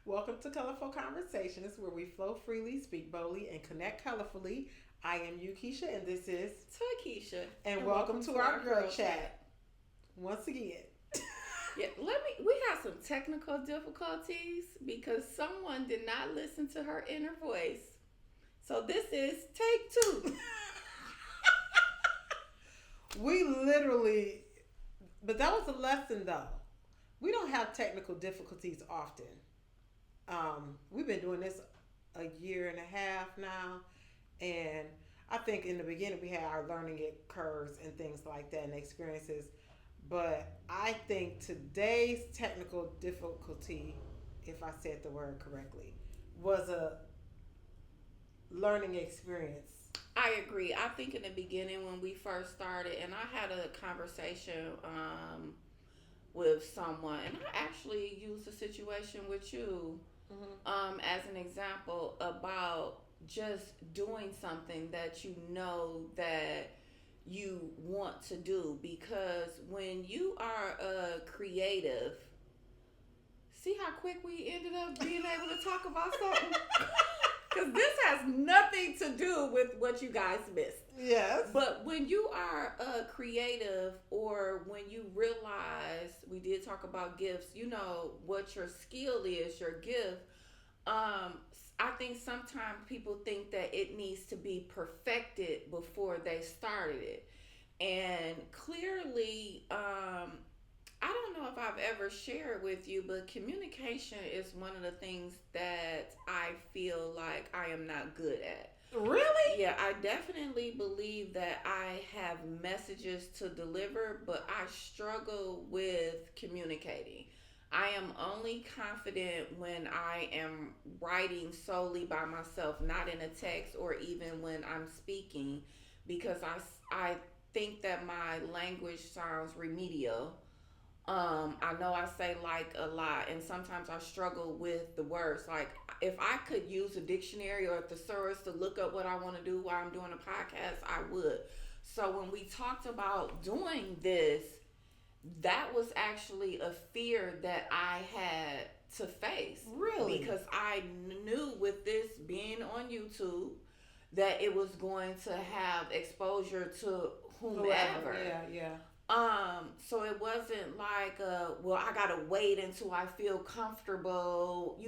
Welcome to Kolorflow Conversations, where we flow freely, speak boldly, and connect colorfully. I am Keisha, and this is Takesha. and welcome to our girl chat once again. Yeah, we had some technical difficulties because someone did not listen to her inner voice. So this is take two. We literally, but that was a lesson though. We don't have technical difficulties often. We've been doing this a year and a half now, and I think in the beginning we had our learning curves and things like that and experiences. But I think today's technical difficulty, if I said the word correctly, was a learning experience. I agree. I think in the beginning when we first started, and I had a conversation with someone, and I actually used a situation with you as an example about just doing something that you know that you want to do, because when you are a creative, see how quick we ended up being able to talk about something. Because this has nothing to do with what you guys missed. Yes. But when you are a creative, or when you realize, we did talk about gifts, you know what your skill is, your gift. I think sometimes people think that it needs to be perfected before they started it. And clearly, I don't know if I've ever shared with you, but communication is one of the things that I feel like I am not good at. Really? Yeah, I definitely believe that I have messages to deliver, but I struggle with communicating. I am only confident when I am writing solely by myself, not in a text or even when I'm speaking, because I think that my language sounds remedial. I know I say like a lot, and sometimes I struggle with the words. Like, if I could use a dictionary or a thesaurus to look up what I want to do while I'm doing a podcast, I would. So when we talked about doing this, that was actually a fear that I had to face. Really? Because I knew with this being on YouTube that it was going to have exposure to whomever. Yeah. So it wasn't like, well, I gotta wait until I feel comfortable,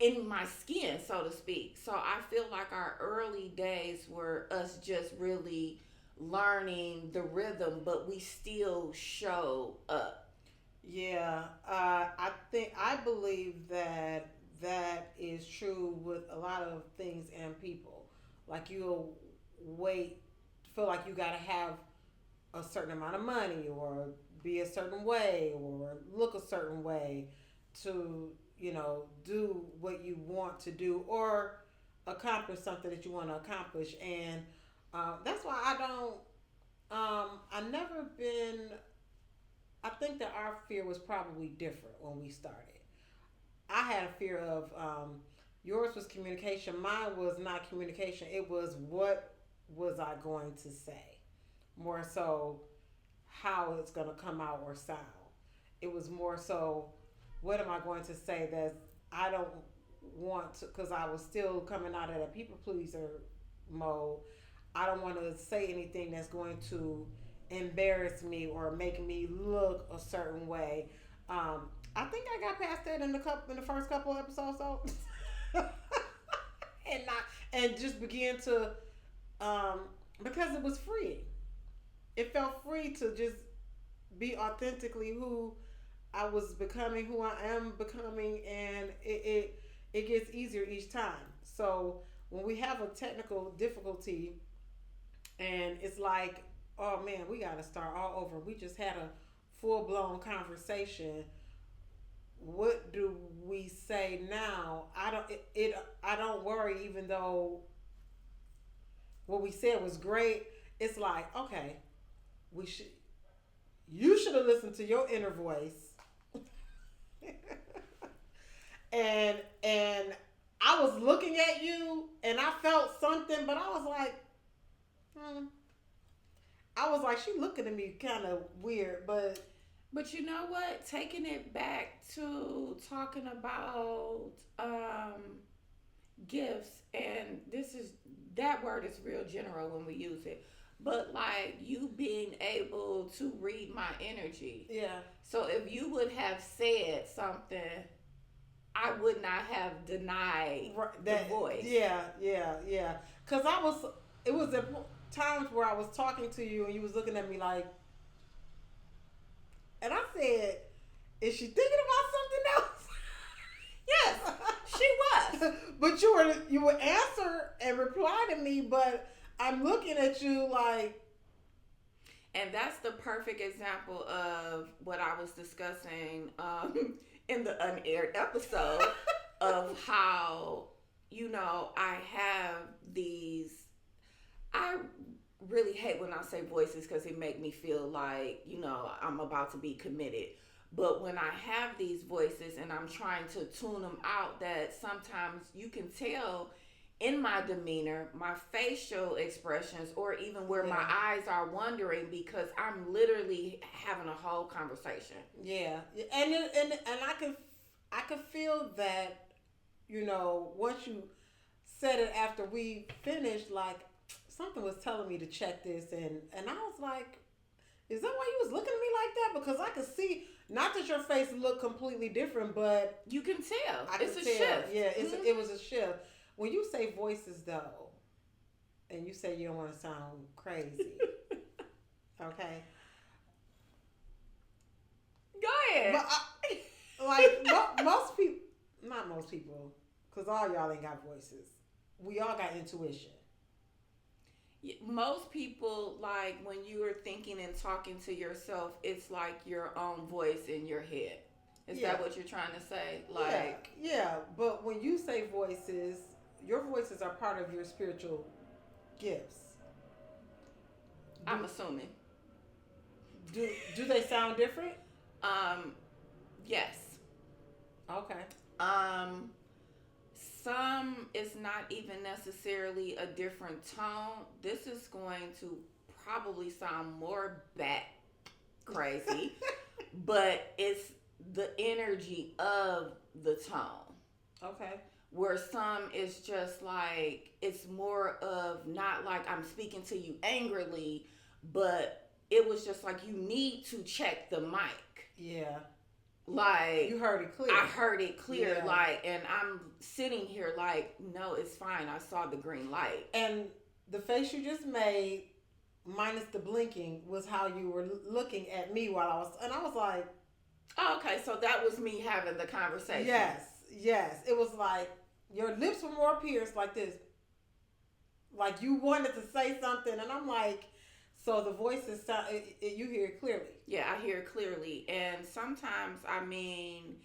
in my skin, so to speak. So I feel like our early days were us just really learning the rhythm, but we still show up. Yeah. I believe that that is true with a lot of things and people. Like you'll wait, feel like you gotta have a certain amount of money or be a certain way or look a certain way to do what you want to do or accomplish something that you want to accomplish. And that's why I never been, I think that our fear was probably different when we started. I had a fear of, yours was communication, mine was not communication. It was, what was I going to say, more so how it's going to come out or sound. It was more so, what am I going to say that I don't want to, because I was still coming out of that people pleaser mode. I don't want to say anything that's going to embarrass me or make me look a certain way. I think I got past that in the first couple of episodes, so and not and just began to, because it was free. It felt free to just be authentically who I was becoming, who I am becoming, and it gets easier each time. So when we have a technical difficulty, and it's like, oh man, we got to start all over. We just had a full blown conversation. What do we say now? I don't worry, even though what we said was great. It's like, okay, we should you should have listened to your inner voice. and I was looking at you and I felt something, but I was like, I was like, she looking at me kind of weird, but But you know what? Taking it back to talking about gifts, and this is that word is real general when we use it. But like you being able to read my energy. Yeah. So if you would have said something, I would not have denied Right, the that. voice. Yeah. Yeah. Yeah. Cause I was. It was at times where I was talking to you and you was looking at me like, and I said, "Is she thinking about Yes, she something was. else?" But you would answer and reply to me, but I'm looking at you like, And that's the perfect example of what I was discussing in the unaired episode of how, I have these. I really hate when I say voices because it make me feel like, I'm about to be committed. But when I have these voices and I'm trying to tune them out, that sometimes you can tell in my demeanor, my facial expressions, or even where my yeah, eyes are wandering because I'm literally having a whole conversation. yeah, and I could feel that, once you said it after we finished, like something was telling me to check this, and I was like, is that why you was looking at me like that? Because I could see, not that your face looked completely different, but You can tell. I It's could a tell. shift. Yeah, it Mm-hmm. was a shift. When you say voices though, and you say you don't want to sound crazy, okay? Go ahead. But like most people, not most people, because all y'all ain't got voices. We all got intuition. Most people, like when you are thinking and talking to yourself, it's like your own voice in your head. Is Yeah, that what you're trying to say? yeah, Like, yeah. But when you say voices, your voices are part of your spiritual gifts. I'm Do assuming. do they sound different? Um, yes. Okay. Um, some is not even necessarily a different tone. This is going to probably sound more bat crazy, but it's the energy of the tone. Okay. Where some is just like it's more of not like I'm speaking to you angrily, but it was just like you need to check the mic. Yeah. You Like heard it clear. I heard it clear, Yeah. like, and I'm sitting here like, no, it's fine. I saw the green light. And the face you just made, minus the blinking, was how you were looking at me while and I was like, Oh, okay, so that was me having the conversation. yes, yes. It was like your lips were more pierced like this, like you wanted to say something, and I'm like, so the voice is you hear it clearly. Yeah, I hear it clearly, and sometimes I mean,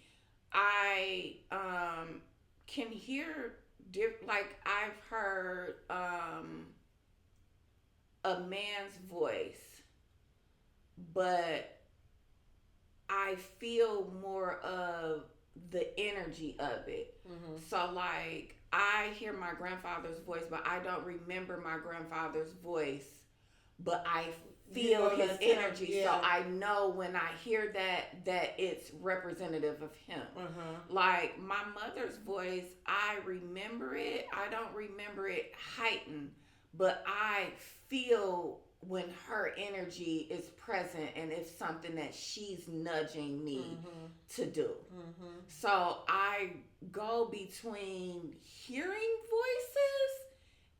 I can hear like I've heard a man's voice, but I feel more of the energy of it. Mm-hmm. So like I hear my grandfather's voice, but I don't remember my grandfather's voice, but I You feel know his that sound, energy. So yeah. I know when I hear that it's representative of him. Uh-huh. Like my mother's voice, I remember it. I don't remember it heightened, but I feel when her energy is present and it's something that she's nudging me Mm-hmm. to do. Mm-hmm. So I go between hearing voices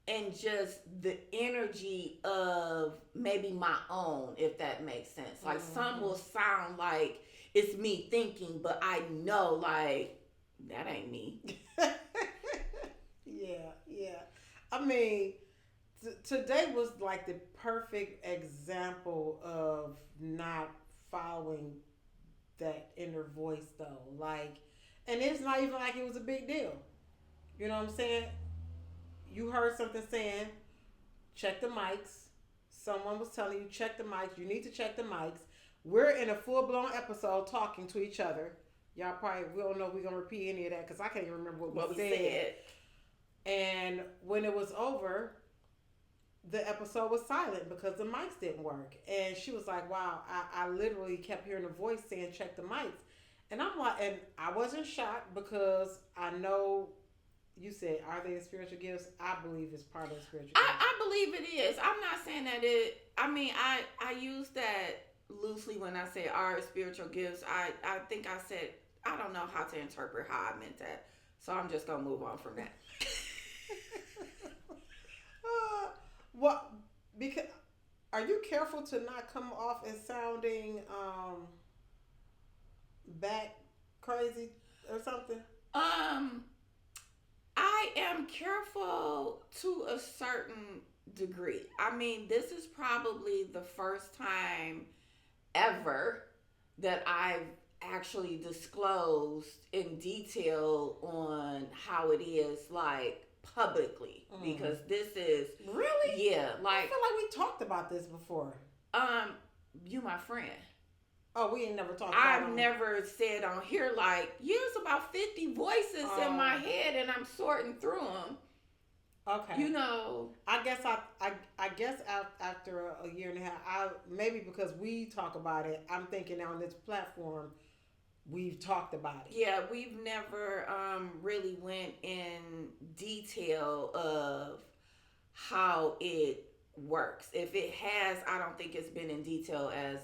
and just the energy of maybe my own, if that makes sense. Like some Mm-hmm. will sound like it's me thinking, but I know like that ain't me. Yeah, yeah. I mean, today was like the perfect example of not following that inner voice, though. Like, and it's not even like it was a big deal. You know what I'm saying? You heard something saying, check the mics. Someone was telling you, check the mics. You need to check the mics. We're in a full blown episode talking to each other. Y'all probably, we don't know if we're going to repeat any of that because I can't even remember what What we we said. said. And when it was over, the episode was silent because the mics didn't work. And she was like, wow, I literally kept hearing a voice saying, check the mics. And I'm like, and I wasn't shocked because I know you said, are they spiritual gifts? I believe it's part of the spiritual gifts. I believe it is. I'm not saying that I mean, I use that loosely when I say our spiritual gifts. I think I said, I don't know how to interpret how I meant that. So I'm just going to move on from that. What? Because are you careful to not come off as sounding back crazy or something? Um, I am careful to a certain degree. I mean, this is probably the first time ever that I've actually disclosed in detail on how it is, like, publicly, because this is Really? yeah, I like feel like we talked about this before. um you my friend. Oh, we ain't never talked about I've never said on here like, there's about 50 voices in my head and I'm sorting through them. Okay. You know, I guess I guess after a year and a half, I maybe because we talk about it, I'm thinking on this platform we've talked about it. yeah, we've never really went in detail of how it works. If it has, I don't think it's been in detail as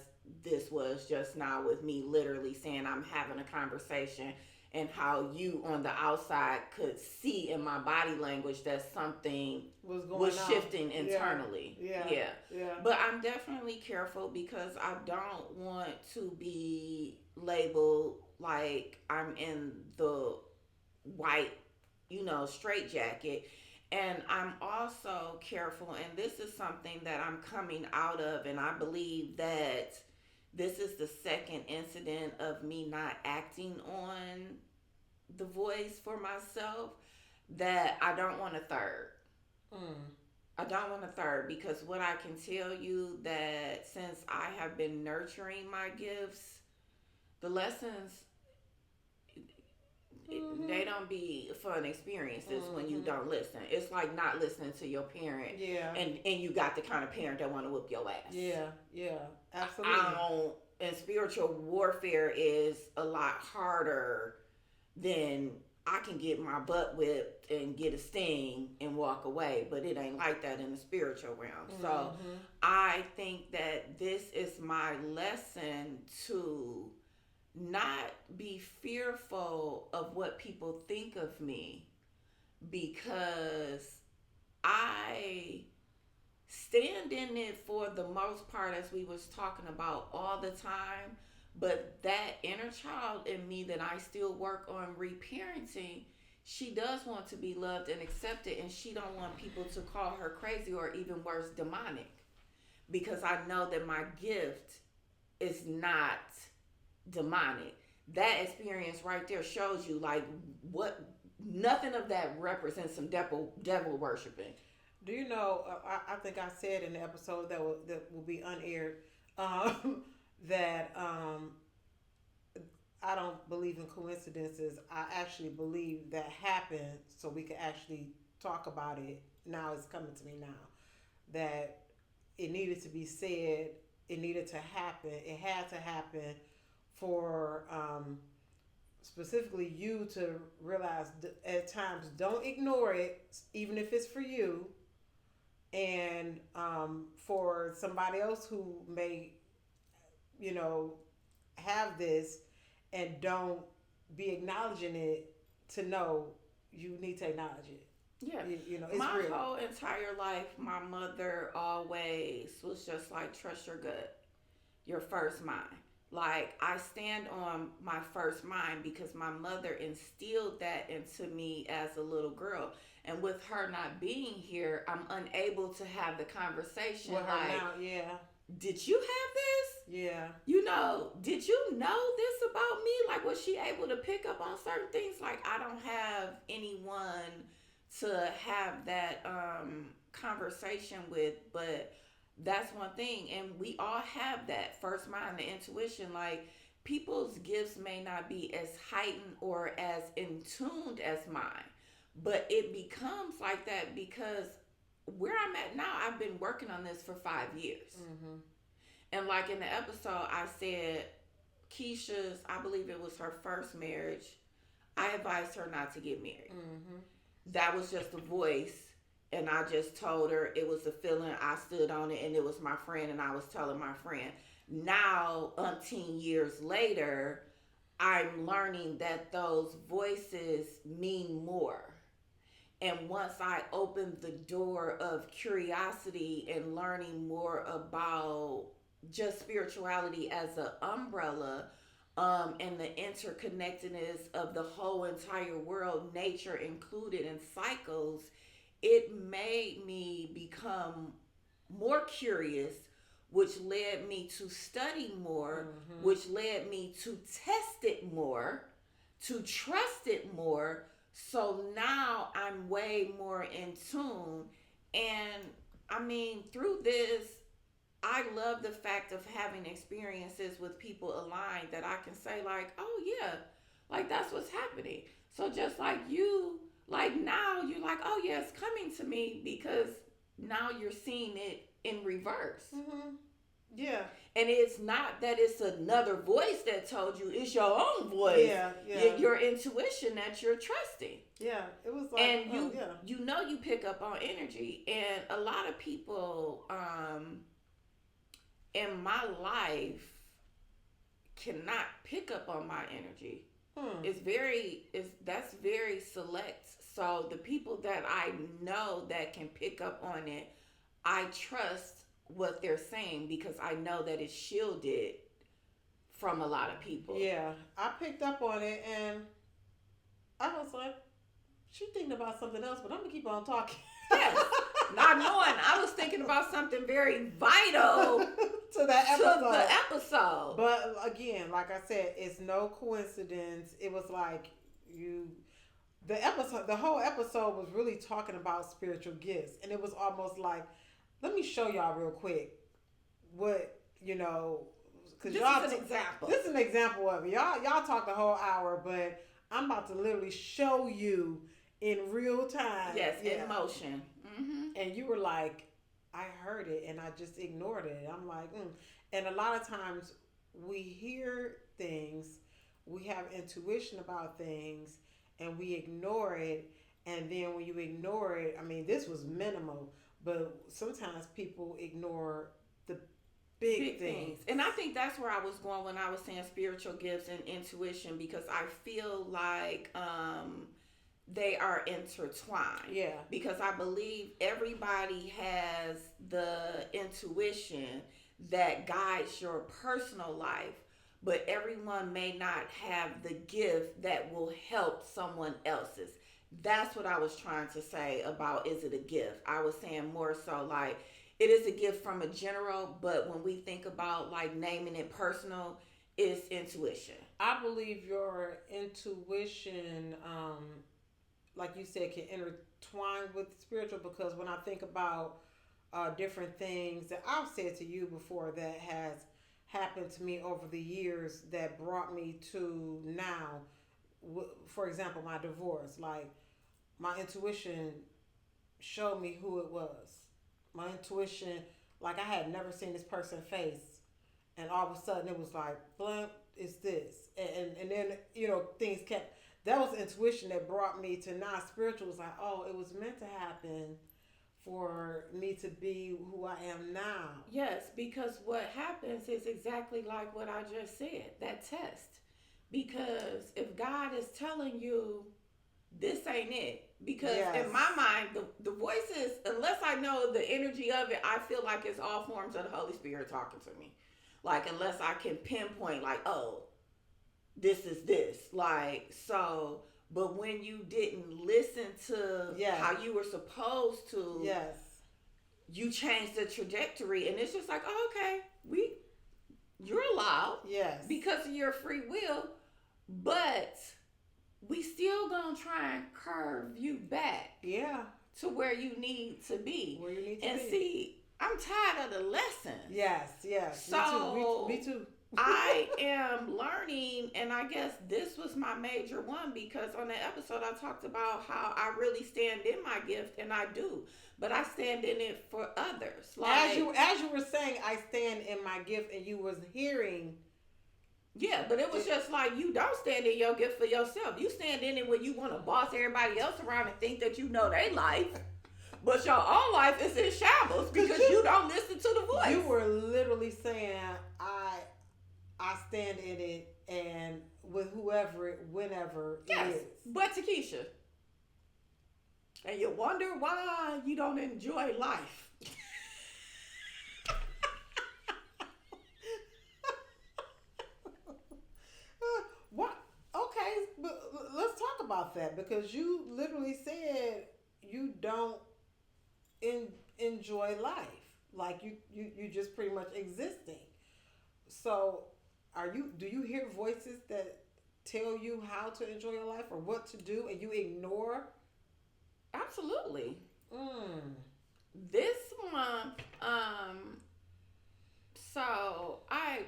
this was just now with me literally saying I'm having a conversation, and how you on the outside could see in my body language that something was shifting internally. Yeah. But I'm definitely careful because I don't want to be labeled like I'm in the white, straight jacket. And I'm also careful, and this is something that I'm coming out of, and I believe that this is the second incident of me not acting on the voice for myself, that I don't want a third. I don't want a third, because what I can tell you that since I have been nurturing my gifts, the lessons, they don't be fun experiences when you don't listen. It's like not listening to your parent. Yeah. And you got the kind of parent that want to whoop your ass. Yeah, absolutely. And spiritual warfare is a lot harder than I can get my butt whipped and get a sting and walk away, but it ain't like that in the spiritual realm. So I think that this is my lesson to not be fearful of what people think of me, because I stand in it for the most part, as we was talking about, all the time. But that inner child in me that I still work on reparenting, she does want to be loved and accepted, and she don't want people to call her crazy or even worse, demonic, because I know that my gift is not demonic. That experience right there shows you like what nothing of that represents some devil worshiping. Do you know? I think I said in the episode that will be unaired that I don't believe in coincidences. I actually believe that happened so we could actually talk about it. Now it's coming to me now that it needed to be said. It needed to happen. It had to happen for specifically you to realize at times don't ignore it, even if it's for you, and for somebody else who may have this and don't be acknowledging it, to know you need to acknowledge it. Yeah. It's my real. whole entire life, my mother always was just like, trust your gut, your first mind. Like, I stand on my first mind because my mother instilled that into me as a little girl. And with her not being here, I'm unable to have the conversation. With like, her now, yeah. Did you have this? Yeah. Did you know this about me? Like, was she able to pick up on certain things? Like, I don't have anyone to have that conversation with, but that's one thing. And we all have that first mind, the intuition. Like, people's gifts may not be as heightened or as in tuned as mine, but it becomes like that because where I'm at now, I've been working on this for 5 years. Mm-hmm. And like in the episode, I said, Keisha's, I believe it was her first marriage, I advised her not to get married. Mm-hmm. That was just a voice. And I just told her it was a feeling. I stood on it, and it was my friend, and I was telling my friend. Now, umpteen years later, I'm learning that those voices mean more. And once I opened the door of curiosity and learning more about just spirituality as an umbrella, and the interconnectedness of the whole entire world, nature included, and cycles, it made me become more curious, which led me to study more, which led me to test it more, to trust it more. So now I'm way more in tune. And I mean, through this, I love the fact of having experiences with people aligned that I can say, like, oh yeah, like that's what's happening. So just like you, like now you're like, oh yeah, it's coming to me, because now you're seeing it in reverse. Mm-hmm. Yeah. And it's not that it's another voice that told you, it's your own voice. Yeah. Your intuition that you're trusting. Yeah. It was like, and you know, you pick up on energy. And a lot of people in my life cannot pick up on my energy. That's very select. So the people that I know that can pick up on it, I trust what they're saying, because I know that it's shielded from a lot of people. Yeah, I picked up on it, and I was like, she thinking about something else, but I'm gonna keep on talking. Yes, not knowing I was thinking about something very vital to that episode. To the episode. But again, like I said, it's no coincidence. It was like the whole episode was really talking about spiritual gifts, and it was almost like, let me show y'all real quick what, because y'all. This is an example. This is an example of it. Y'all talk the whole hour, but I'm about to literally show you in real time. Yes, in motion. Mm-hmm. And you were like, I heard it, and I just ignored it. I'm like, And a lot of times we hear things, we have intuition about things, and we ignore it. And then when you ignore it, I mean, this was minimal. But sometimes people ignore the big things. And I think that's where I was going when I was saying spiritual gifts and intuition, because I feel like they are intertwined. Yeah. Because I believe everybody has the intuition that guides your personal life, but everyone may not have the gift that will help someone else's. That's what I was trying to say about, is it a gift? I was saying more so like, it is a gift from a general, but when we think about like naming it personal, it's intuition. I believe your intuition, like you said, can intertwine with spiritual, because when I think about different things that I've said to you before that has happened to me over the years that brought me to now, for example, my divorce, like my intuition showed me who it was. My intuition, like I had never seen this person's face, and all of a sudden it was like, blunt, it's this. And then, things kept, that was intuition that brought me to now. Spiritual was like, oh, it was meant to happen for me to be who I am now. Yes, because what happens is exactly like what I just said, that test. Because if God is telling you, this ain't it. Because in my mind, the voices, unless I know the energy of it, I feel like it's all forms of the Holy Spirit talking to me. Like, unless I can pinpoint, like, oh, this is this. Like, so, but when you didn't listen to how you were supposed to, you changed the trajectory. And it's just like, oh, okay, you're allowed. Yes. Because of your free will. But we still gonna try and curve you back. Yeah. To where you need to be. Where you need to be. And see, I'm tired of the lessons. Yes. So me too. I am learning, and I guess this was my major one because on that episode I talked about how I really stand in my gift, and I do, but I stand in it for others. As you were saying, I stand in my gift, and you was hearing. Yeah, but it was just like you don't stand in your gift for yourself. You stand in it when you want to boss everybody else around and think that you know their life. But your own life is in shambles because you don't listen to the voice. You were literally saying, I stand in it, and with whoever, whenever yes, it is. But Takesha, and you wonder why you don't enjoy life. What? Okay, but let's talk about that because you literally said you don't enjoy life. Like you just pretty much existing. So, do you hear voices that tell you how to enjoy your life or what to do, and you ignore? Absolutely. Mm. This month, so I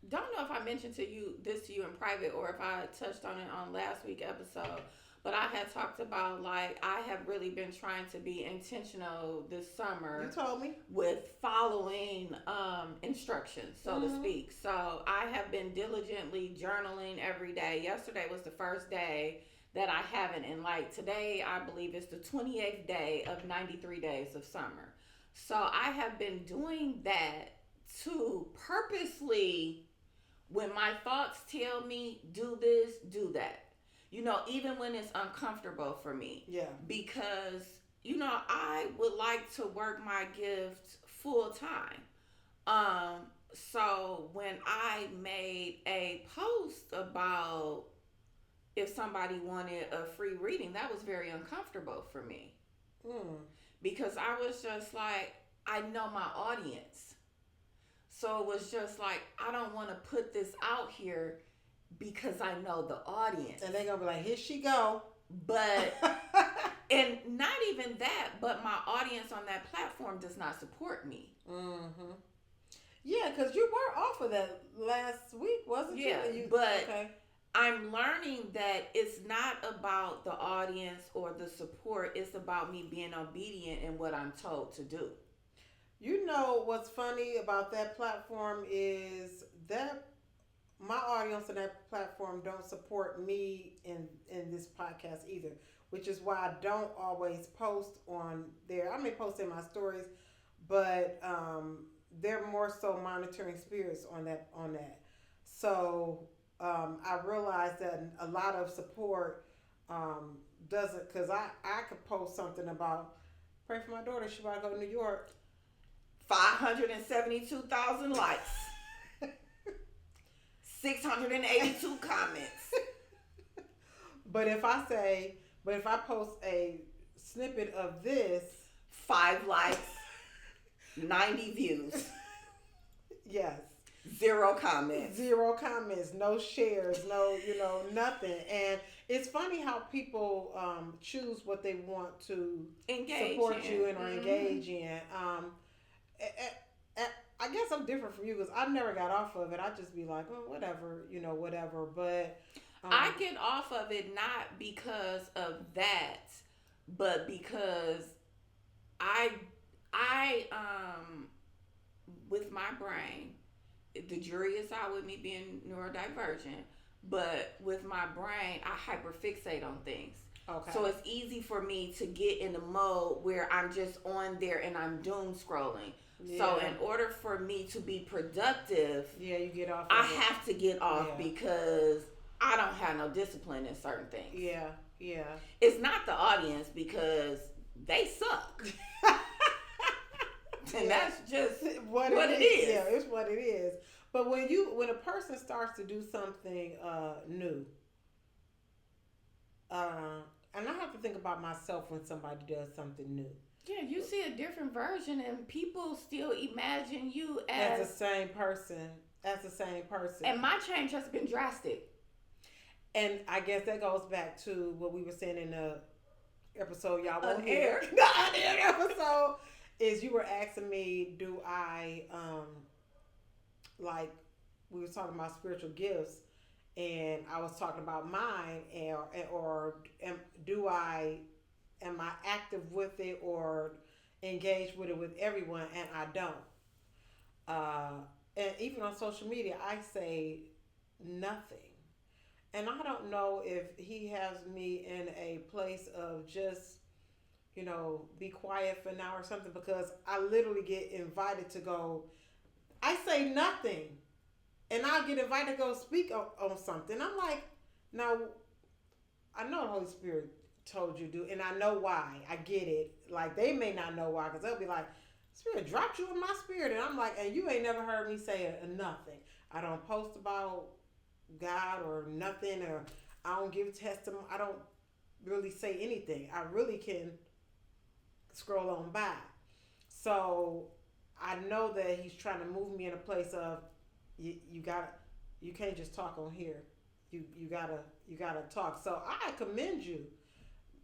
don't know if I mentioned to you in private or if I touched on it on last week's episode, but I had talked about like I have really been trying to be intentional this summer. You told me. With following instructions, so to speak. So I have been diligently journaling every day. Yesterday was the first day that I haven't, and like today I believe it's the 28th day of 93 days of summer. So I have been doing that to purposely, when my thoughts tell me do this, do that. You know, even when it's uncomfortable for me. Yeah. Because, you know, I would like to work my gift full time. So when I made a post about if somebody wanted a free reading, that was very uncomfortable for me. Because I was just like, I know my audience. So it was just like, I don't want to put this out here because I know the audience. And they're going to be like, here she go. But, and not even that, but my audience on that platform does not support me. Mm-hmm. Yeah, because you were off of that last week, wasn't you? Yeah, but okay. I'm learning that it's not about the audience or the support. It's about me being obedient in what I'm told to do. You know what's funny about that platform is that my audience on that platform don't support me in this podcast either, which is why I don't always post on there. I may post in my stories, but they're more so monitoring spirits on that. So I realized that a lot of support doesn't, because I could post something about pray for my daughter, she about to go to New York. 572,000 likes. 682 comments. But if I post a snippet of this, 5 likes, 90 views. Yes. 0 comments. 0 comments, no shares, no, nothing. And it's funny how people choose what they want to support you in or engage in. I guess I'm different from you because I never got off of it. I just be like, oh, whatever, whatever. But I get off of it not because of that, but because I with my brain, the jury is out with me being neurodivergent, but with my brain, I hyperfixate on things. Okay. So it's easy for me to get in the mode where I'm just on there and I'm doom scrolling. Yeah. So in order for me to be productive, you get off. I have to get off because I don't have no discipline in certain things. Yeah. It's not the audience because they suck. And that's just what it is. Yeah, it's what it is. But when a person starts to do something new, and I have to think about myself when somebody does something new. Yeah, you see a different version, and people still imagine you as the same person. And my change has been drastic. And I guess that goes back to what we were saying in the episode y'all won't hear. The unaired episode is you were asking me, do I like we were talking about spiritual gifts, and I was talking about mine, and or do I am I active with it or engaged with it with everyone, and I don't. Uh, and even on social media, I say nothing. And I don't know if he has me in a place of just, be quiet for now or something, because I literally get invited to go. I say nothing, and I get invited to go speak on something. I'm like, now I know the Holy Spirit told you to do, and I know why. I get it. Like they may not know why, because they'll be like, Spirit dropped you in my spirit, and I'm like, and you ain't never heard me say nothing. I don't post about God or nothing, or I don't give testimony. I don't really say anything. I really can scroll on by. So I know that he's trying to move me in a place of you gotta you can't just talk on here. You gotta talk. So I commend you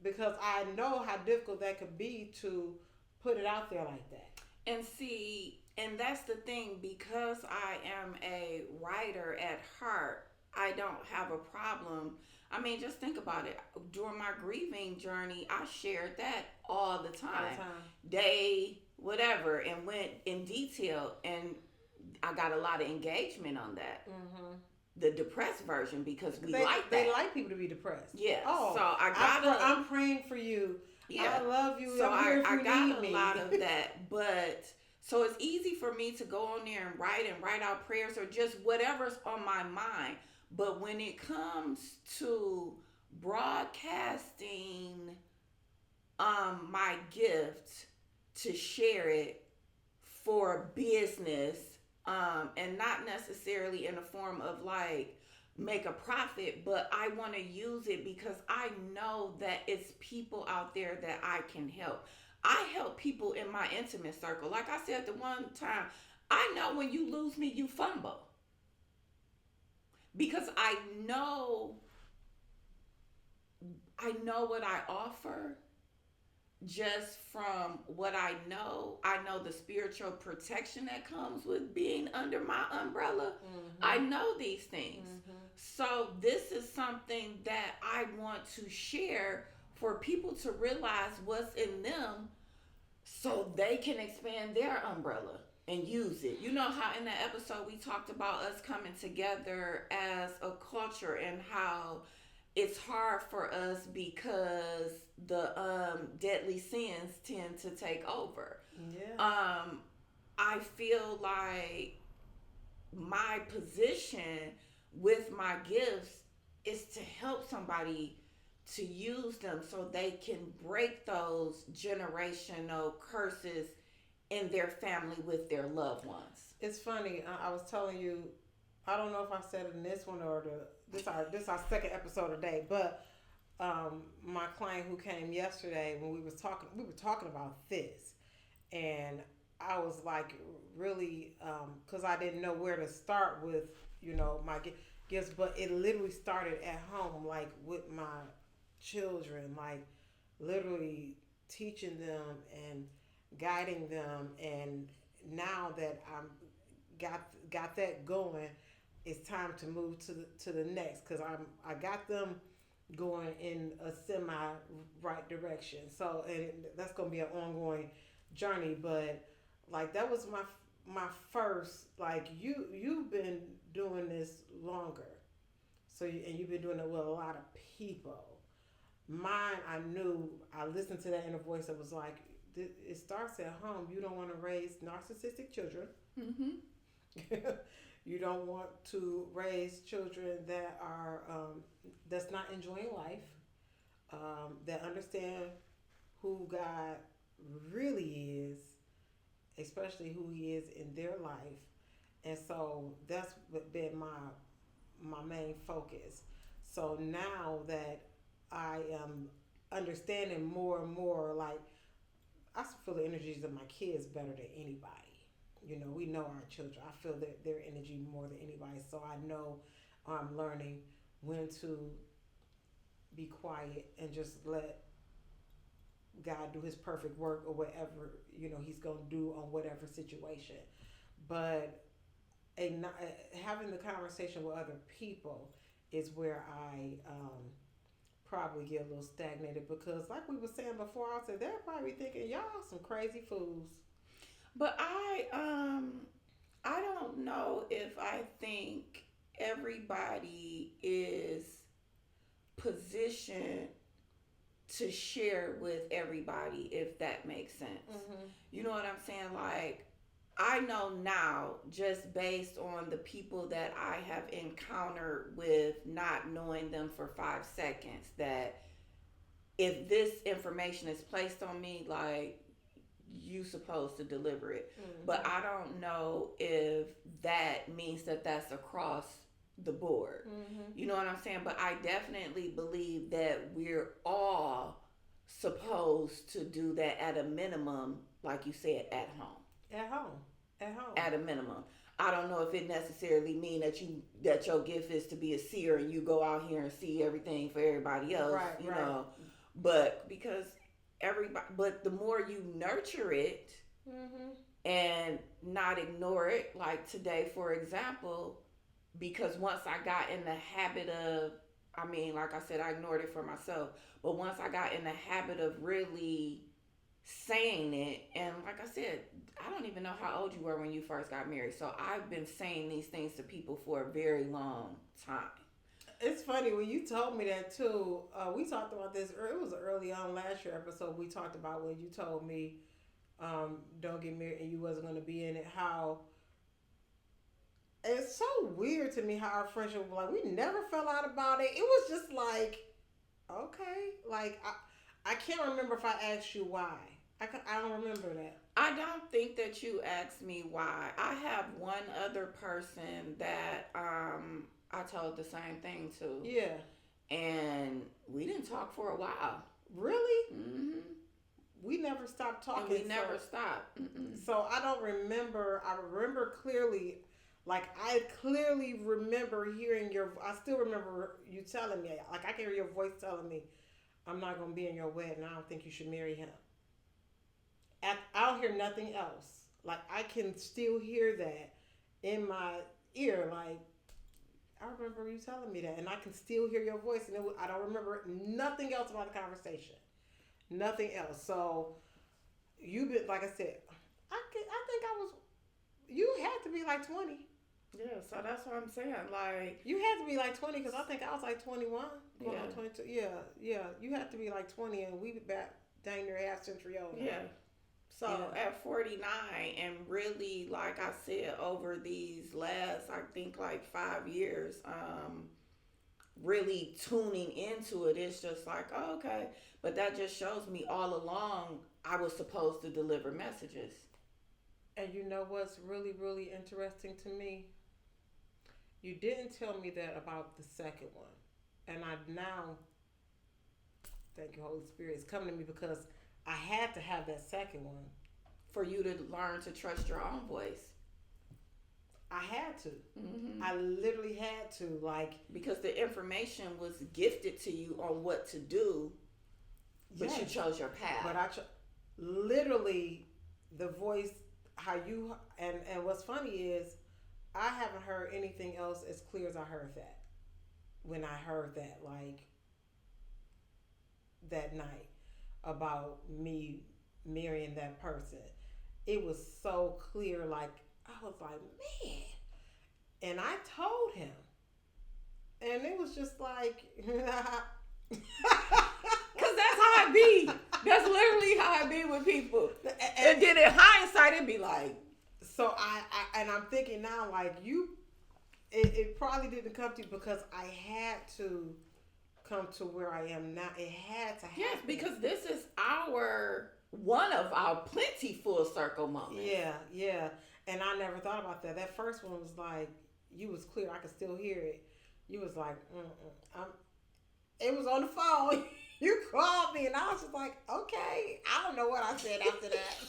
because I know how difficult that could be to put it out there like that. And see, and that's the thing, because I am a writer at heart, I don't have a problem. I mean, just think about it. During my grieving journey, I shared that all the All time. the time. Day, whatever, and went in detail. And I got a lot of engagement on that. Mm-hmm. The depressed version, because we they, like that. They like people to be depressed. Yeah. Oh, so I gotta. I'm praying for you. Yeah. I love you. So I'm here if I you got need a me. lot of that, but so it's easy for me to go on there and write out prayers or just whatever's on my mind. But when it comes to broadcasting my gift, to share it for business, and not necessarily in the form of like make a profit, but I want to use it because I know that it's people out there that I can help. I help people in my intimate circle. Like I said the one time, I know when you lose me, you fumble. Because I know what I offer just from what I know the spiritual protection that comes with being under my umbrella. Mm-hmm. I know these things. Mm-hmm. So this is something that I want to share for people to realize what's in them so they can expand their umbrella and use it. You know how in that episode we talked about us coming together as a culture and how it's hard for us because the deadly sins tend to take over. Yeah. I feel like my position with my gifts is to help somebody to use them so they can break those generational curses in their family with their loved ones. It's funny. I was telling you, I don't know if I said it in this one or this our second episode today, but my client who came yesterday, when we were talking about this, and I was like really because I didn't know where to start with my gifts, but it literally started at home, like with my children, like literally teaching them and guiding them, and now that I'm got that going, it's time to move to the next, because I got them going in a semi right direction. So, and that's going to be an ongoing journey, but like that was my first, like you've been doing this longer, so and you've been doing it with a lot of people. Mine, I listened to that inner voice that was like, it starts at home. You don't want to raise narcissistic children. Mm-hmm. You don't want to raise children that are that's not enjoying life, that understand who God really is, especially who He is in their life. And so that's been my main focus. So now that I am understanding more and more, like I feel the energies of my kids better than anybody. We know our children. I feel their energy more than anybody. So I know I'm learning when to be quiet and just let God do His perfect work or whatever He's gonna do on whatever situation. But having the conversation with other people is where I probably get a little stagnated because, like we were saying before, I said they're probably thinking y'all some crazy fools. But I don't know if I think everybody is positioned to share with everybody, if that makes sense. Mm-hmm. You know what I'm saying? Like, I know now, just based on the people that I have encountered with not knowing them for 5 seconds, that if this information is placed on me, like, you supposed to deliver it. Mm-hmm. But I don't know if that means that that's across the board. Mm-hmm. You know what I'm saying? But I definitely believe that we're all supposed to do that at a minimum, like you said, at home. At home. At home. At a minimum. I don't know if it necessarily mean that your gift is to be a seer and you go out here and see everything for everybody else, Right. you Right. know. But because everybody, but the more you nurture it Mm-hmm. and not ignore it, like today, for example, because once I got in the habit of, I mean, like I said, I ignored it for myself, but once I got in the habit of really saying it, and like I said, I don't even know how old you were when you first got married, so I've been saying these things to people for a very long time. It's funny when you told me that too. We talked about this. It was early on last year episode. We talked about when you told me, "Don't get married," and you wasn't going to be in it. How it's so weird to me how our friendship, like, we never fell out about it. It was just like, okay, like I can't remember if I asked you why. I don't remember that. I don't think that you asked me why. I have one other person that I told the same thing to. Yeah. And we didn't talk for a while. Really? Mm-hmm. We never stopped And talking. we never stopped. Mm-mm. So I don't remember. I remember clearly. Like, I clearly remember hearing I still remember you telling me. Like, I can hear your voice telling me, "I'm not going to be in your wedding. I don't think you should marry him." I don't hear nothing else. Like, I can still hear that in my ear. Like, I remember you telling me that, and I can still hear your voice, and I don't remember nothing else about the conversation. Nothing else. So, you've been, like I said, I think I was, you had to be like 20. Yeah, so that's what I'm saying. Like, You had to be like 20 because I think I was like 21, going yeah, on 22. Yeah. You had to be like 20, and we be back dang near half century older. yeah. So Yeah. at 49, and really, like I said, over these last, I think, like 5 years, really tuning into it, it's just like, oh, okay. But that just shows me all along I was supposed to deliver messages. And you know what's really, really interesting to me? You didn't tell me that about the second one. And I now, thank you, Holy Spirit, it's coming to me because I had to have that second one. For you to learn to trust your own voice. I had to. Mm-hmm. I literally had to. Like, Because the information was gifted to you on what to do, but you yes. chose your path. But literally, the voice, how you, and what's funny is, I haven't heard anything else as clear as I heard that. When I heard that, like, that night, about me marrying that person. It was so clear, like, I was like, man. And I told him. And it was just like, Because that's how I be. That's literally how I be with people. And then in hindsight, it'd be like. So I'm thinking now, like, it probably didn't come to you because I had to come to where I am now. It had to happen. Yes, because this is one of our plenty full circle moments. Yeah. And I never thought about that. That first one was like, you was clear. I could still hear it. You was like, it was on the phone. You called me, and I was just like, okay. I don't know what I said after that.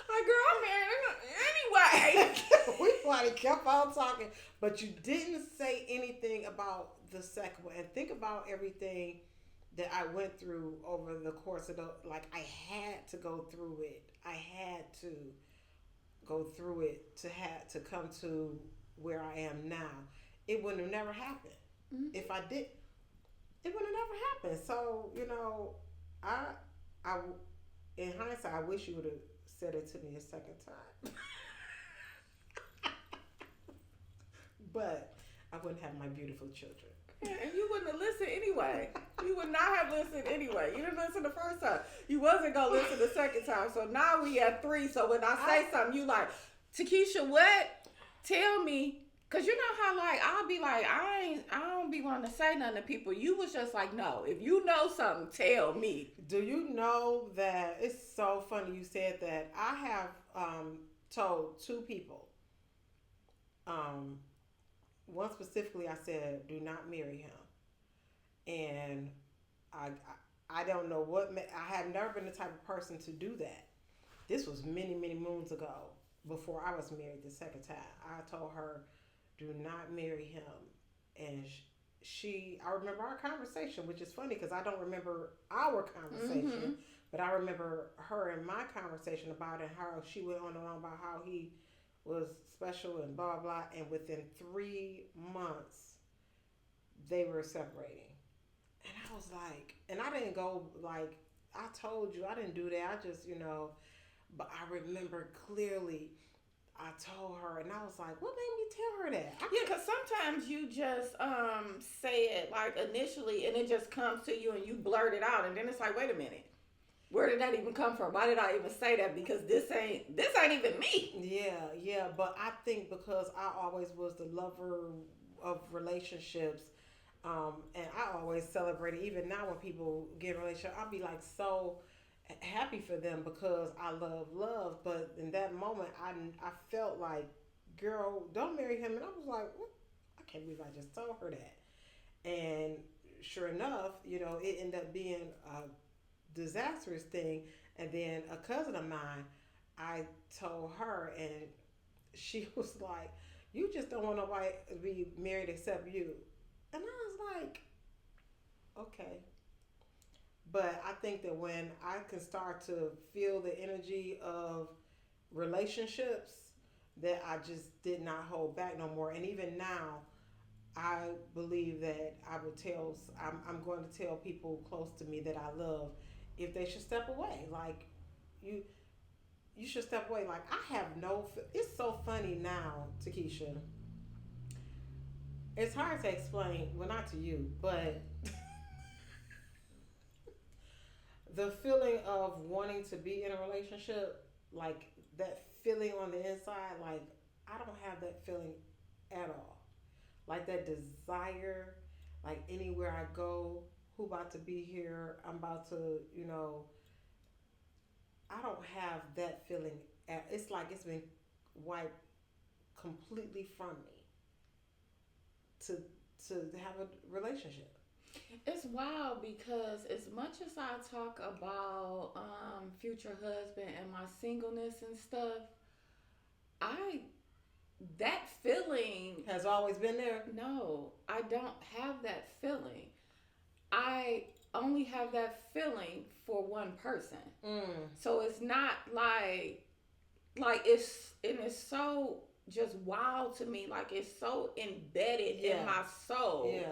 Like, girl, I'm married anyway. We probably kept on talking, but you didn't say anything about the second one. And think about everything that I went through over the course of I had to go through it. I had to. go through it to have to come to where I am now, it wouldn't have never happened. Mm-hmm. If I did, it would have never happened. So I, I, in hindsight, I wish you would have said it to me a second time, but I wouldn't have my beautiful children. And you wouldn't have listened anyway. You would not have listened anyway. You didn't listen the first time. You wasn't gonna listen the second time. So now we at 3. So when I say something, you like, Takesha, what? Tell me. Cause you know how like I'll be like, I don't be wanting to say nothing to people. You was just like, no, if you know something, tell me. Do you know that it's so funny you said that? I have told 2 people. One specifically, I said, do not marry him, and I I don't know I have never been the type of person to do that. This was many many moons ago before I was married the second time. I told her, do not marry him, and I remember our conversation, which is funny because I don't remember our conversation, Mm-hmm. but I remember her and my conversation about it, how she went on and on about how he was special and blah blah, and within 3 months they were separating, and I was like, and I didn't go like, I told you I didn't do that. I just but I remember clearly I told her, and I was like, what made me tell her that? Yeah, because sometimes you just say it like initially, and it just comes to you, and you blurt it out, and then it's like, wait a minute, where did that even come from? Why did I even say that? Because this ain't even me. Yeah, but I think because I always was the lover of relationships, and I always celebrate it. Even now, when people get in a relationship, I'll be like so happy for them because I love love. But in that moment, I felt like, girl, don't marry him, and I was like, what? I can't believe I just told her that. And sure enough, it ended up being a disastrous thing. And then a cousin of mine, I told her, and she was like, you just don't want nobody to be married except you. And I was like, okay. But I think that when I can start to feel the energy of relationships, that I just did not hold back no more. And even now, I believe that I'm going to tell people close to me that I love if they should step away. Like, you should step away. Like, I have it's so funny now, Takesha. It's hard to explain, well, not to you, but the feeling of wanting to be in a relationship, like that feeling on the inside, like I don't have that feeling at all. Like that desire, like anywhere I go, who about to be here, I'm about to, I don't have that feeling. It's like it's been wiped completely from me to have a relationship. It's wild because as much as I talk about future husband and my singleness and stuff, that feeling has always been there. No, I don't have that feeling. I only have that feeling for one person. So it's not like it's so just wild to me. Like it's so embedded in my soul. Yeah.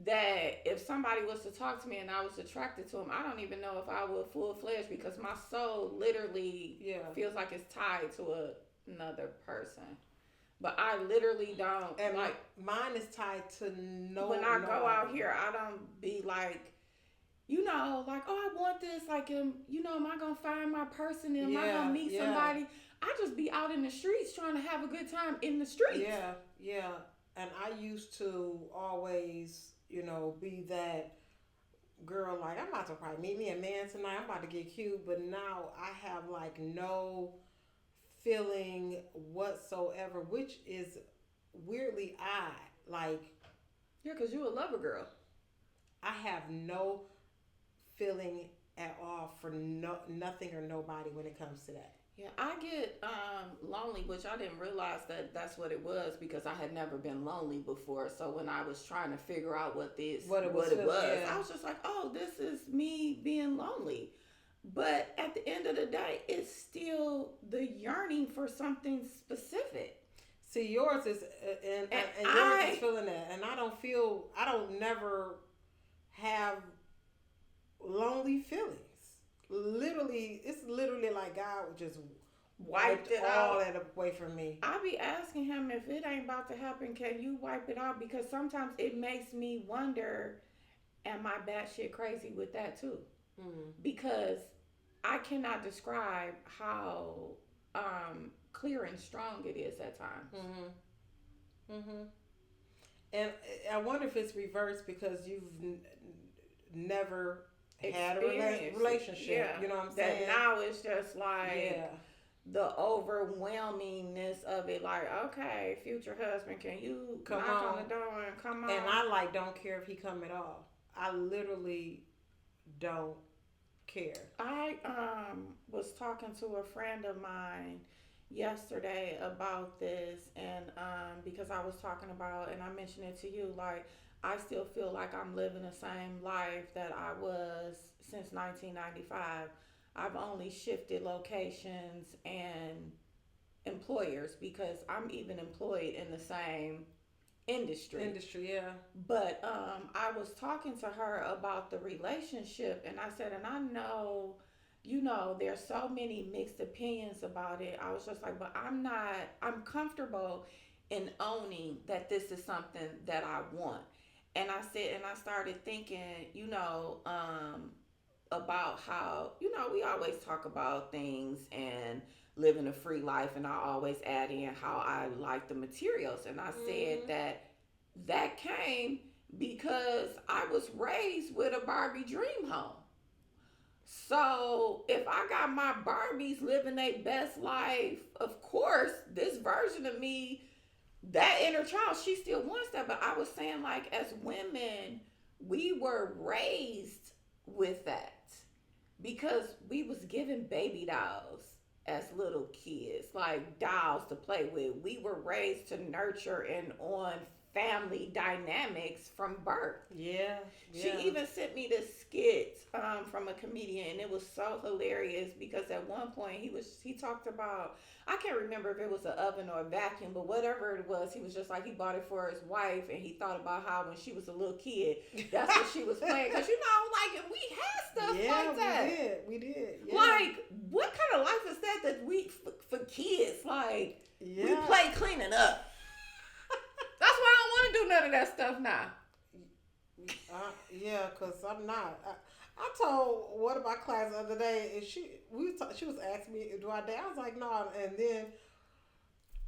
That if somebody was to talk to me and I was attracted to him, I don't even know if I would full-fledged because my soul literally feels like it's tied to another person. But I literally don't. And like mine is tied to no. When I go out here, I don't be like, like, oh, I want this. Like, am I gonna find my person? Am I gonna meet somebody? I just be out in the streets trying to have a good time in the streets. Yeah. And I used to always, be that girl, like, I'm about to probably meet me a man tonight. I'm about to get cute. But now I have, like, no feeling whatsoever, which is weirdly odd. Like, yeah, because you a lover girl. I have no feeling at all for nothing or nobody when it comes to that. Yeah, I get lonely, which I didn't realize that that's what it was because I had never been lonely before. So when I was trying to figure out what it was, I was just like, oh, this is me being lonely. But at the end of the day, it's still the yearning for something specific. See, yours is, And and yours is feeling that, and I don't never have lonely feelings. Literally, it's literally like God would just wiped wiped it all out. that away from me. I be asking him if it ain't about to happen, can you wipe it out? Because sometimes it makes me wonder, am I batshit crazy with that too? Mm. Because I cannot describe how clear and strong it is at times. Mm-hmm. And I wonder if it's reversed because you've never had a relationship. Yeah. You know what I'm That saying? now it's just like Yeah. the overwhelmingness of it. Like, okay, future husband, can you Come knock on on. the door and come And on? I like don't care if he come at all. I literally don't care. I was talking to a friend of mine yesterday about this, and because I was talking about, and I mentioned it to you, like I still feel like I'm living the same life that I was since 1995. I've only shifted locations and employers because I'm even employed in the same industry. Industry, yeah. But I was talking to her about the relationship, and I said, and I know, there's so many mixed opinions about it. I was just like, but I'm comfortable in owning that this is something that I want. And I said, and I started thinking, about how, we always talk about things and living a free life, and I always add in how I like the materials. And I said Mm-hmm. that came because I was raised with a Barbie dream home. So if I got my Barbies living their best life, of course, this version of me, that inner child, she still wants that. But I was saying, like, as women, we were raised with that because we was given baby dolls as little kids, like dolls to play with. We were raised to nurture and on family dynamics from birth. Yeah. She Yeah. even sent me this skit from a comedian, and it was so hilarious because at one point he talked about, I can't remember if it was an oven or a vacuum, but whatever it was, he was just like, he bought it for his wife, and he thought about how when she was a little kid, that's what she was playing. Because like we had stuff Yeah, like that. we did. Yeah. Like, what kind of life is that we for kids? Like, Yeah. we play cleaning up. That's why I don't want to do none of that stuff now. Yeah, cause I'm not. I told one of my class the other day, and she was asking me, do I date? I was like, no. And then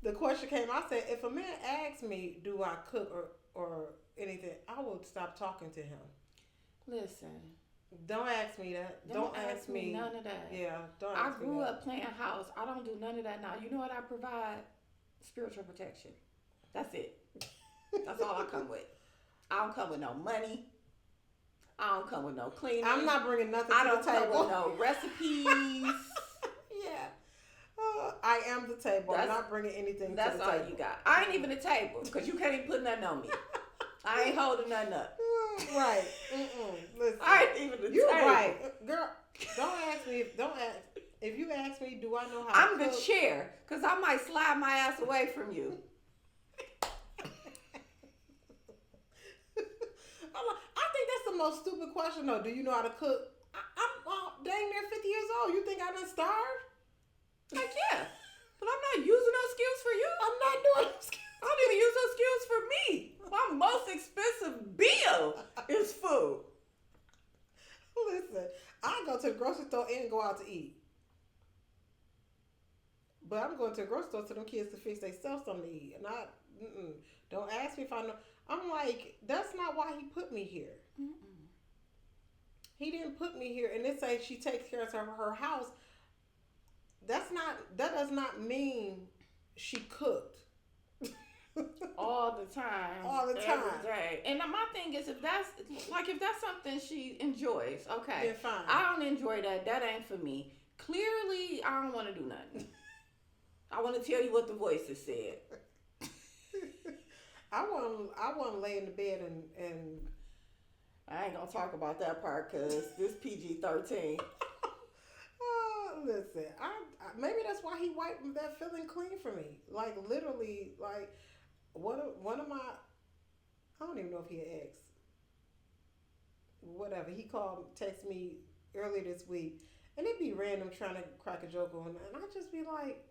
the question came. I said, if a man asks me, do I cook or anything, I will stop talking to him. Listen, Don't ask me that. Don't ask me none of that. Yeah, don't I ask me grew that. up playing house. I don't do none of that now. You know what I provide? Spiritual protection. That's it. That's all I come with. I don't come with no money. I don't come with no cleaning. I'm not bringing nothing I to don't the come table. with no recipes. Yeah. I am the table. I'm not bringing anything to the table. That's all you got. I ain't even the table because you can't even put nothing on me. I ain't holding nothing up. Right. Listen. I ain't even the You're table. right. Girl, don't ask me. If you ask me, do I know how I'm to the cook? chair because I might slide my ass away from you. I think that's the most stupid question, though. Do you know how to cook? I'm dang near 50 years old. You think I done starved? Like, yeah. But I'm not using those skills for you. I'm not doing those skills. I don't even use those skills for me. My most expensive bill is food. Listen, I go to the grocery store and go out to eat. But I'm going to the grocery store to them kids to fix themselves something to eat. And don't ask me if I know. I'm like, that's not why he put me here. Mm-mm. He didn't put me here. And they say she takes care of her house. That does not mean she cooked. All the time. All the time. Every day. And my thing is, if that's something she enjoys, okay. Yeah, fine. I don't enjoy that. That ain't for me. Clearly, I don't want to do nothing. I want to tell you what the voices said. I want to lay in the bed and I ain't gonna talk about that part because this PG-13. Listen, maybe that's why he wiped that feeling clean for me. Like literally, like one of my, I don't even know if he an ex, whatever. He called, text me earlier this week, and it'd be random trying to crack a joke on, and I just be like,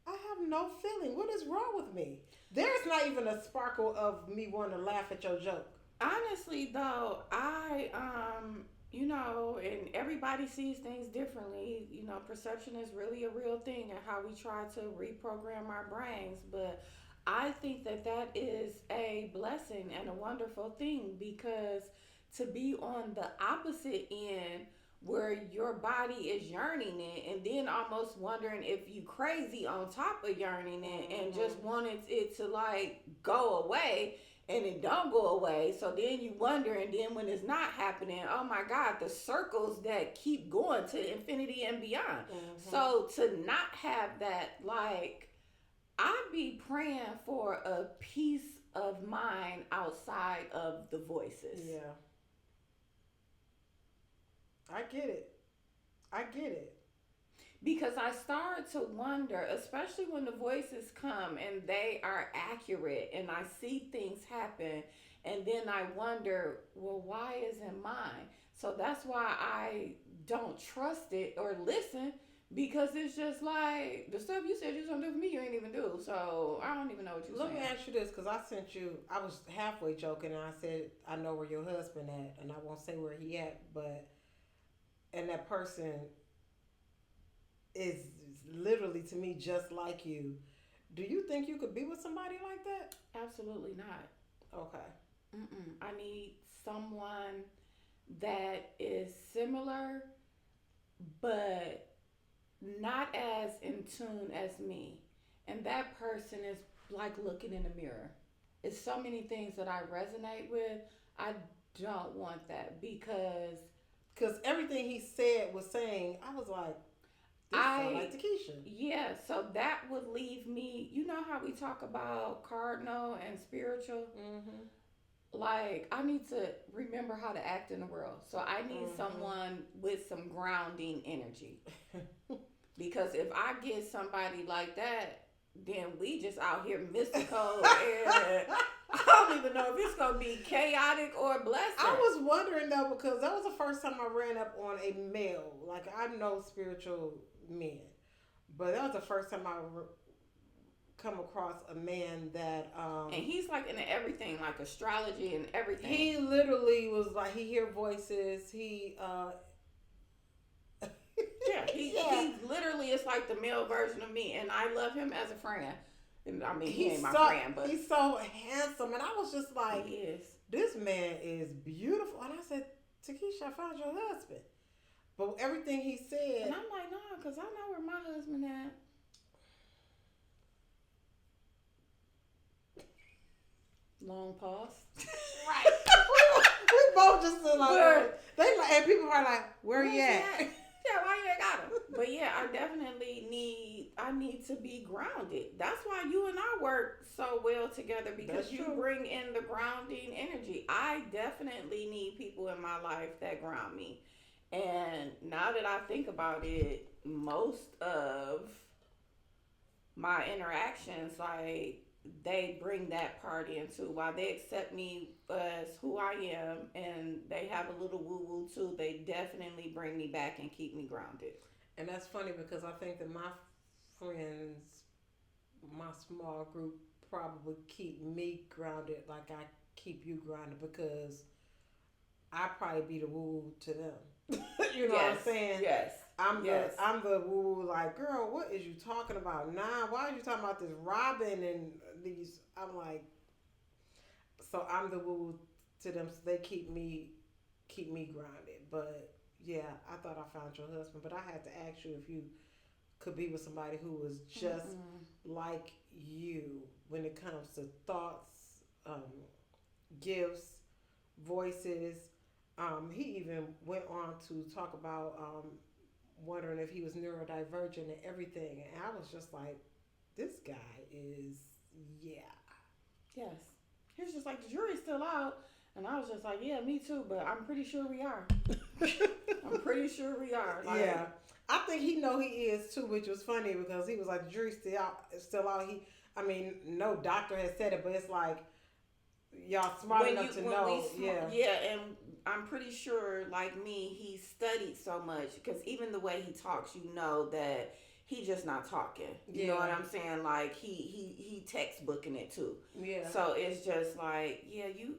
I have no feeling. What is wrong with me? There's not even a sparkle of me wanting to laugh at your joke. Honestly, though, and everybody sees things differently. Perception is really a real thing, and how we try to reprogram our brains. But I think that that is a blessing and a wonderful thing, because to be on the opposite end where your body is yearning it and then almost wondering if you crazy on top of yearning it and just wanted it to like go away, and it don't go away. So then you wonder, and then when it's not happening, oh my God, the circles that keep going to infinity and beyond. So to not have that, like, I'd be praying for a peace of mind outside of the voices. Yeah. I get it. I get it. Because I start to wonder, especially when the voices come and they are accurate and I see things happen, and then I wonder, well, why isn't mine? So that's why I don't trust it or listen, because it's just like the stuff you said you was gonna do for me, you ain't even do. So I don't even know what you're saying. Let me ask you this, because I sent you, I was halfway joking, and I said, I know where your husband at, and I won't say where he at, but, and that person is literally to me just like you. Do you think you could be with somebody like that? Absolutely not. Okay. I need someone that is similar, but not as in tune as me. And that person is like looking in the mirror. It's so many things that I resonate with. I don't want that, because everything he said was saying, I was like, this sounds like Takesha. Yeah, so that would leave me, you know how we talk about cardinal and spiritual? Like, I need to remember how to act in the world. So I need someone with some grounding energy. Because if I get somebody like that, then we just out here mystical, and I don't even know if it's going to be chaotic or blessed. I was wondering though, because that was the first time I ran up on a male. Like, I know spiritual men, but that was the first time I come across a man that and he's like into everything, like astrology and everything. He literally was like, he hear voices. He he literally is like the male version of me, and I love him as a friend. And I mean, he ain't my friend, but he's so handsome, and I was just like, he is. This man is beautiful. And I said, Takesha, I found your husband. But everything he said, and I'm like, no, because I know where my husband at. Long pause. Right. we both just said like, they like, and people are like, where you at? Yeah, why you ain't got him? But yeah, I definitely need to be grounded. That's why you and I work so well together, because you bring in the grounding energy. I definitely need people in my life that ground me. And now that I think about it, most of my interactions, like, they bring that part into, while they accept me as who I am and they have a little woo woo too, they definitely bring me back and keep me grounded. And that's funny, because I think that my friends, my small group, probably keep me grounded like I keep you grounded, because I probably be the woo to them. You know what I'm saying? Yes. I'm the woo, like, girl, what is you talking about? Nah, why are you talking about this Robin and these? I'm like, so I'm the woo to them, so they keep me grounded. But yeah, I thought I found your husband, but I had to ask you if you could be with somebody who was just like you when it comes to thoughts, gifts, voices. He even went on to talk about wondering if he was neurodivergent and everything. And I was just like, this guy is, yeah. Yes. He was just like, the jury's still out. And I was just like, yeah, me too, but I'm pretty sure we are. I'm pretty sure we are. Like, yeah. I think he know he is too, which was funny because he was like the jury's still out. I mean, no doctor has said it, but it's like y'all smart enough to know. Yeah, yeah, and I'm pretty sure, like me, he studied so much because even the way he talks, you know that he just not talking. You know what yeah, I'm saying? Like he textbooking it too. yeah, So it's just like, yeah, you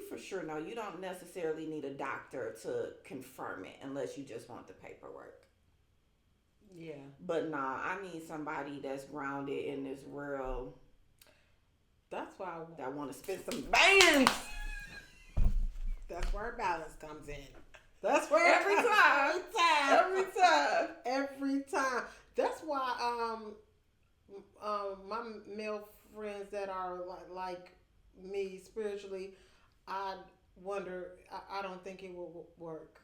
for sure know you don't necessarily need a doctor to confirm it unless you just want the paperwork. yeah. But nah, I need somebody that's grounded in this real That's why. that want to spend some bands That's where balance comes in. That's where every time, every time. every time. That's why my male friends that are like me spiritually, I wonder. I don't think it will work.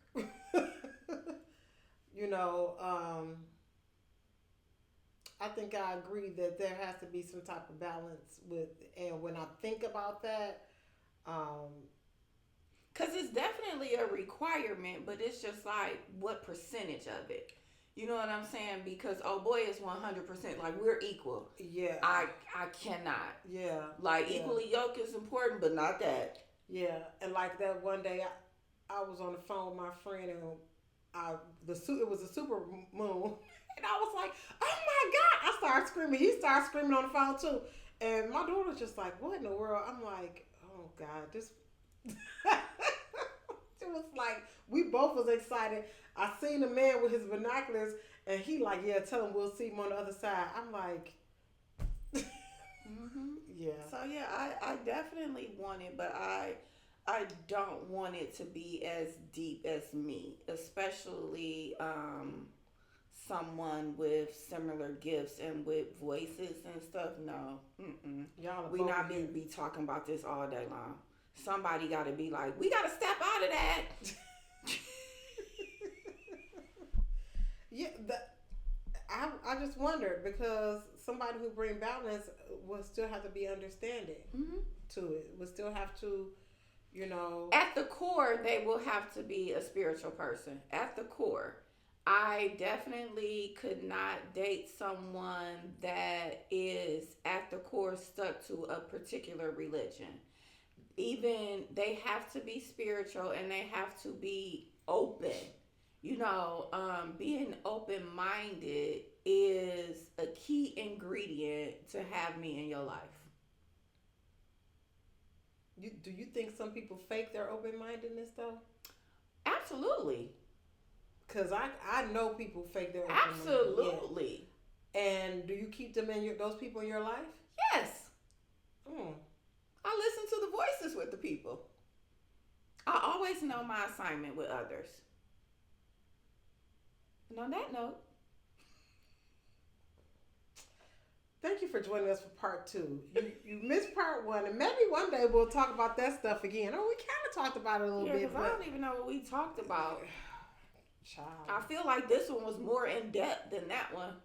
you know, I think I agree that there has to be some type of balance with, and when I think about that, um, Cause it's definitely a requirement, but it's just like what percentage of it. You know what I'm saying? Because oh boy is 100%. Like we're equal. yeah, I cannot. yeah, Like yeah, equally yoked is important, but not that. yeah, and like that one day, I was on the phone with my friend, and it was a super moon, and I was like, oh my god! I started screaming. He started screaming on the phone too, and my daughter's just like, what in the world? I'm like, oh god, this. It was like we both was excited. I seen a man with his binoculars, and he like, yeah, tell him we'll see him on the other side. I'm like, Hmm. yeah, So yeah, I definitely want it, but I don't want it to be as deep as me, especially someone with similar gifts and with voices and stuff. No, mm-mm. y'all are We both not here. be talking about this all day long. Somebody got to be like, we got to step out of that. Yeah, I just wondered because somebody who bring balance will still have to be understanding Hmm. to it. Will still have to, you know. At the core, they will have to be a spiritual person. At the core, I definitely could not date someone that is at the core stuck to a particular religion. Even they have to be spiritual and they have to be open. Being open minded is a key ingredient to have me in your life. Do you think some people fake their open mindedness though? Absolutely. Cause I know people fake their open mindedness. Absolutely. Yeah. And do you keep them in those people in your life? Yes. Mm. I listen to the voices with the people. I always know my assignment with others. And on that note, Thank you for joining us for part two. You missed part one, and maybe one day we'll talk about that stuff again. Oh, we kind of talked about it a little yeah, bit, because I but don't even know what we talked about. I child, feel like this one was more in depth than that one.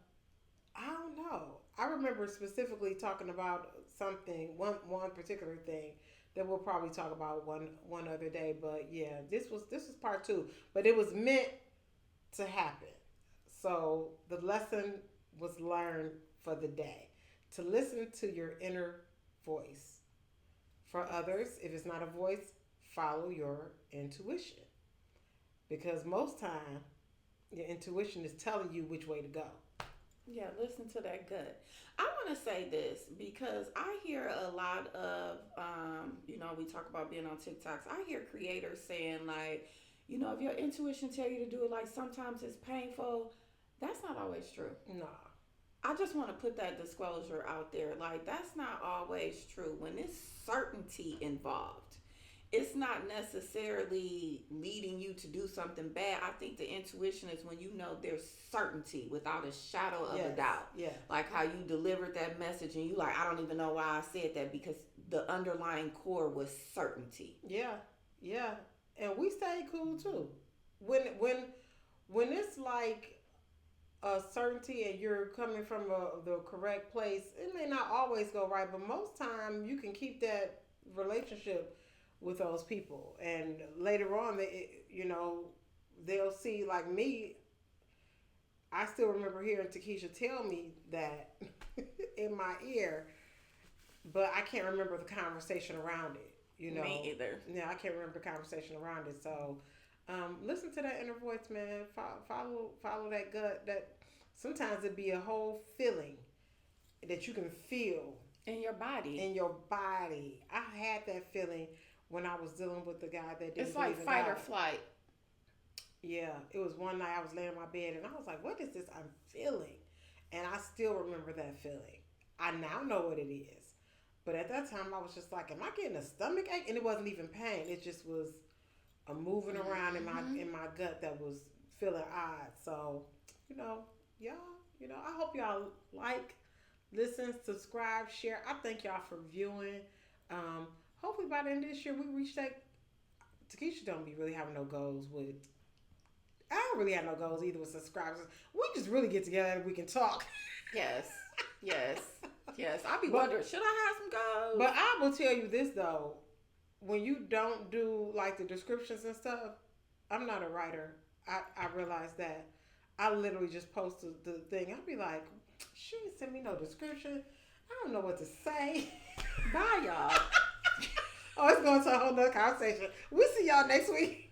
I don't know. I remember specifically talking about something, one particular thing that we'll probably talk about one other day. But yeah, this was part two, but it was meant to happen. So the lesson was learned for the day to listen to your inner voice. For others, if it's not a voice, follow your intuition because most time your intuition is telling you which way to go. Yeah, listen to that gut. I want to say this because I hear a lot of, we talk about being on TikToks. I hear creators saying like, if your intuition tell you to do it, like sometimes it's painful. That's not always true. No. I just want to put that disclosure out there. Like, that's not always true. When there's certainty involved, it's not necessarily leading you to do something bad. I think the intuition is when you know there's certainty without a shadow of a Yes. doubt. Yeah. Like how you delivered that message and you like, I don't even know why I said that because the underlying core was certainty. Yeah. Yeah. And we stay cool too. When it's like a certainty and you're coming from the correct place, it may not always go right, but most time you can keep that relationship with those people, and later on, they'll see like me. I still remember hearing Takesha tell me that in my ear, but I can't remember the conversation around it. You know, Me either. yeah, I can't remember the conversation around it. So, listen to that inner voice, man. Follow that gut. That sometimes it be a whole feeling that you can feel In your body. in your body. I had that feeling when I was dealing with the guy that didn't It's like believe in fight God. or flight. Yeah, it was one night I was laying in my bed and I was like, "What is this I'm feeling?" And I still remember that feeling. I now know what it is, but at that time I was just like, "Am I getting a stomach ache?" And it wasn't even pain. It just was a moving around Mm-hmm. in my gut that was feeling odd. So, you know, y'all, I hope y'all like, listen, subscribe, share. I thank y'all for viewing. Um, Hopefully by the end of this year we reach that. Takesha don't be really having no goals with. I don't really have no goals either with subscribers. We just really get together and we can talk. Yes. Yes. Yes. I be But wondering, should I have some goals? but I will tell you this though, when you don't do like the descriptions and stuff, I'm not a writer. I realize that. I literally just posted the thing. I'll be like, she didn't send me no description. I don't know what to say. Bye, y'all. Oh, it's going to a whole nother conversation. We'll see y'all next week.